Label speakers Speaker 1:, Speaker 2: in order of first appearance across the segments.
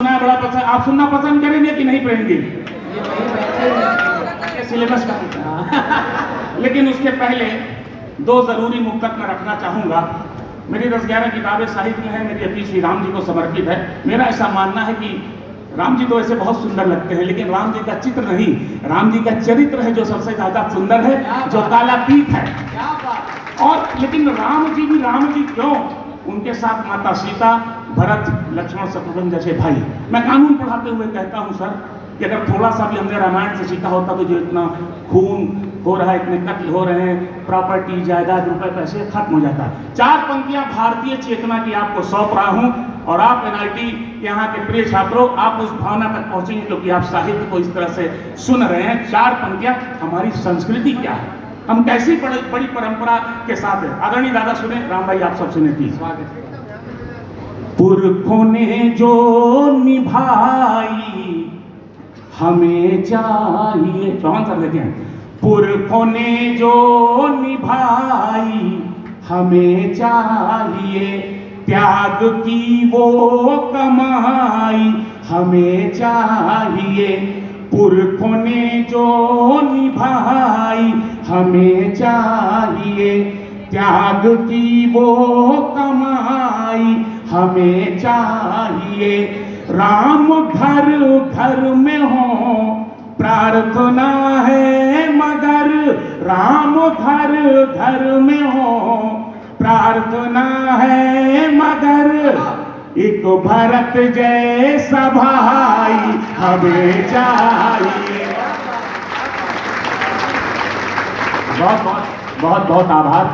Speaker 1: सुनना बड़ा पसंद, आप सुनना पसंद करेंगे कि नहीं करेंगे? सिलेबस का लेकिन उसके पहले दो जरूरी मुक्तक मैं रखना चाहूंगा। मेरी 10-11 किताबें साहित्य में है, मेरी अपनी श्री राम जी को समर्पित है। मेरा ऐसा मानना है कि राम जी तो ऐसे बहुत सुंदर लगते हैं, लेकिन राम जी का चित्र नहीं, राम जी का चरित्र है जो सबसे ज्यादा सुंदर है, जो कालातीत है। और लेकिन राम जी क्यों? उनके साथ माता सीता, भरत, लक्ष्मण, शत्रुघ्न जैसे भाई। मैं कानून पढ़ाते हुए कहता हूं सर कि अगर थोड़ा सा भी हमने रामायण से सीखा होता तो जो इतना खून हो रहा है, इतने कत्ल हो रहे हैं, प्रॉपर्टी, जायदाद, रुपए, पैसे खत्म हो जाता। 4 पंक्तियां भारतीय चेतना की आपको सौंप रहा हूं और आप एनआईटी यहाँ के प्रिय छात्रों, आप उस भावना तक पहुंचेंगे क्योंकि आप साहित्य को इस तरह से सुन रहे हैं। 4 पंक्तियां, हमारी संस्कृति क्या है, हम कैसी बड़ी परंपरा के साथ है। आदरणीय दादा सुने, राम भाई आप सब सुने प्लीज। पुरखों ने जो निभाई हमें चाहिए, कौन कर लेते हैं? पुरखों ने जो निभाई हमें चाहिए, त्याग की वो कमाई हमें चाहिए। पुरखों ने जो निभाई हमें चाहिए, त्याग की वो कमाई हमें चाहिए। राम घर घर में हो प्रार्थना है मगर, राम घर घर में हो प्रार्थना है मगर, एक भरत जैसा भाई हमें चाहिए। बहुत बहुत आभार।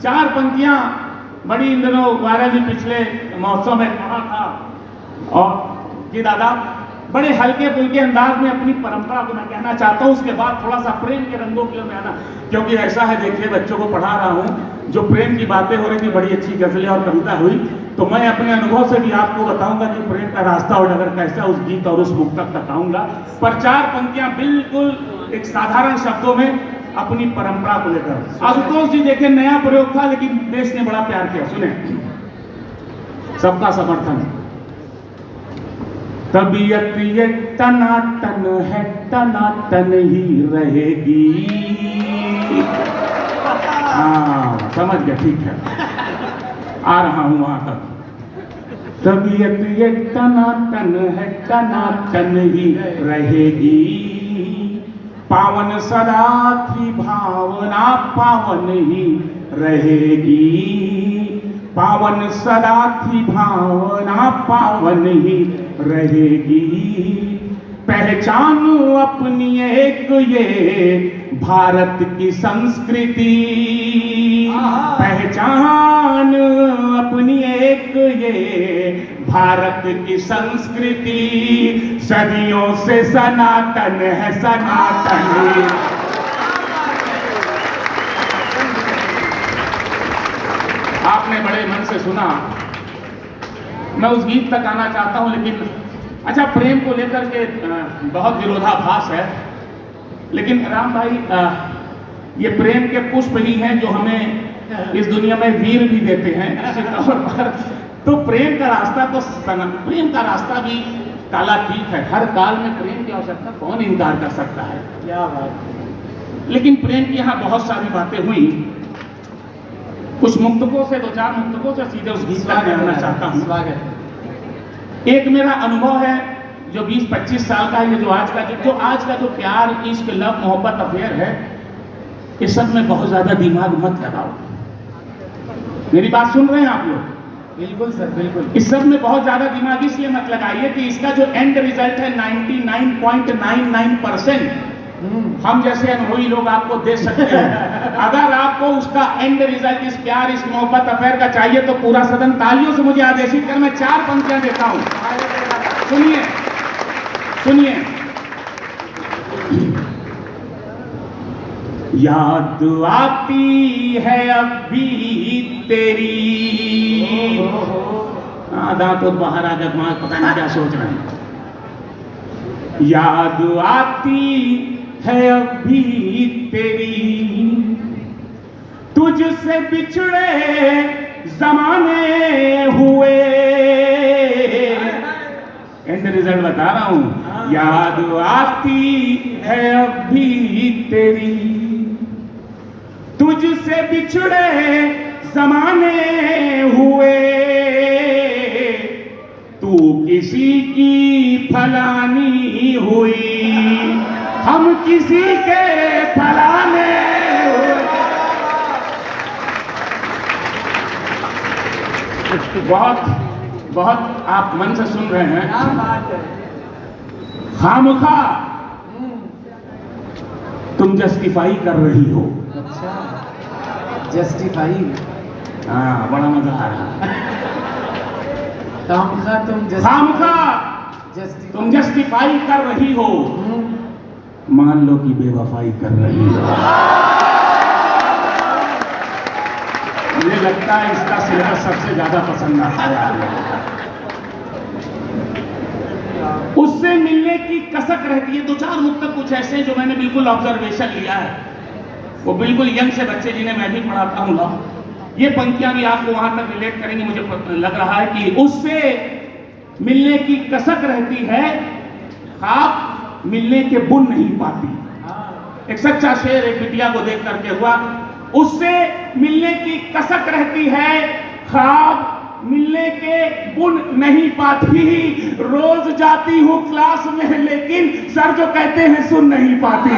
Speaker 1: 4 पंक्तियां बड़ी इन दिनों वायरल भी पिछले महोत्सव में कहा था, और कि दादा बड़े हल्के फुल्के अंदाज में अपनी परंपरा को मैं कहना चाहता हूँ। उसके बाद थोड़ा सा प्रेम के रंगों की ओर में आना, क्योंकि ऐसा है, देखिए बच्चों को पढ़ा रहा हूँ, जो प्रेम की बातें हो रही थी, बड़ी अच्छी गजलें और कविता हुई, तो मैं अपने अनुभव से भी आपको बताऊंगा कि प्रेम का रास्ता और डगर कैसा, उस गीत और उस मुक्तक तक आऊंगा। पर 4 पंक्तियां बिल्कुल एक साधारण शब्दों में अपनी परंपरा को लेकर। आशुतोष जी देखे, नया प्रयोग था लेकिन देश ने बड़ा प्यार किया। सुने, सबका समर्थन। तबीयत ये टनाटन है, टनाटन ही रहेगी। हाँ समझ गया, ठीक है, आ रहा हूं वहां तक। तबीयत ये टनाटन है, टनाटन ही रहेगी। पावन सदा की भावना पावन ही रहेगी। पावन सदा की भावना पावन ही रहेगी। पहचान अपनी एक ये भारत की संस्कृति, पहचान अपनी एक ये भारत की संस्कृति, सदियों से सनातन है, सनातन। आपने बड़े मन से सुना, मैं उस गीत तक आना चाहता हूं, लेकिन अच्छा, प्रेम को लेकर के बहुत विरोधाभास है, लेकिन राम भाई ये प्रेम के पुष्प ही हैं जो हमें इस दुनिया में वीर भी देते हैं निश्चित तौर पर। तो प्रेम का रास्ता तो प्रेम का रास्ता भी कालातीत है। हर काल में प्रेम की आवश्यकता कौन इनकार कर सकता है, क्या बात। लेकिन प्रेम की यहाँ बहुत सारी बातें हुई। कुछ मुक्तकों से, 2-4 मुक्तकों से सीधे उस गीत तक आना चाहता हूँ। एक मेरा अनुभव है जो 20-25 साल का है, जो आज का जो प्यार, इश्क, लव, मोहब्बत, अफेयर है, इस सब में बहुत ज्यादा दिमाग मत लगाओ। मेरी बात सुन रहे हैं आप लोग?
Speaker 2: बिल्कुल सर, बिल्कुल।
Speaker 1: इस सब में बहुत ज्यादा दिमाग इसलिए मत लगाइए कि इसका जो एंड रिजल्ट है 99.99% हम जैसे अनुभवी लोग आपको दे सकते हैं। अगर आपको उसका एंड रिजल्ट इस प्यार, इस मोहब्बत, अफेयर का चाहिए तो पूरा सदन तालियों से मुझे आदेशित कर, मैं 4 पंक्तियां देता हूं। सुनिए सुनिए। याद आती है अब भी तेरी, दांत तो बाहर आ गया, पता नहीं क्या सोच रहे हैं। याद आती है अब भी तेरी, तुझसे बिछड़े जमाने हुए, एंड रिजल्ट बता रहा हूं। याद आती है अब भी तेरी, तुझसे बिछड़े जमाने हुए, तू किसी की फलानी हुई, हम किसी के फलाने हुए। बहुत बहुत आप मन से सुन रहे हैं।
Speaker 2: क्या बात है।
Speaker 1: खामखा तुम जस्टिफाई कर रही हो।
Speaker 2: अच्छा, जस्टिफाई।
Speaker 1: हाँ, बड़ा मजा आ रहा है।
Speaker 2: खामखा
Speaker 1: खामखा
Speaker 2: जस्टिफाई
Speaker 1: तुम जस्टिफाई कर रही हो, मान लो कि बेवफाई कर रही हो। मुझे लगता है इसका सिलेबस सबसे ज्यादा पसंद आता है यार। उससे मिलने की कसक रहती है। दो चार मुक्तक कुछ ऐसे हैं जो मैंने बिल्कुल ऑब्जर्वेशन लिया है, वो बिल्कुल यंग से बच्चे जिन्हें मैं भी पढ़ाता हूँ लॉ, ये पंक्तियां भी आपको वहां तक रिलेट करेंगी। मुझे लग रहा है कि उससे मिलने की कसक रहती है, ख्वाब मिलने के बुन नहीं पाती। एक सच्चा शेर एक बिटिया को देख करके हुआ, उससे मिलने की कसक रहती है, ख्वाब मिलने के बुन नहीं पाती। रोज जाती हूँ क्लास में लेकिन सर जो कहते हैं सुन नहीं पाती।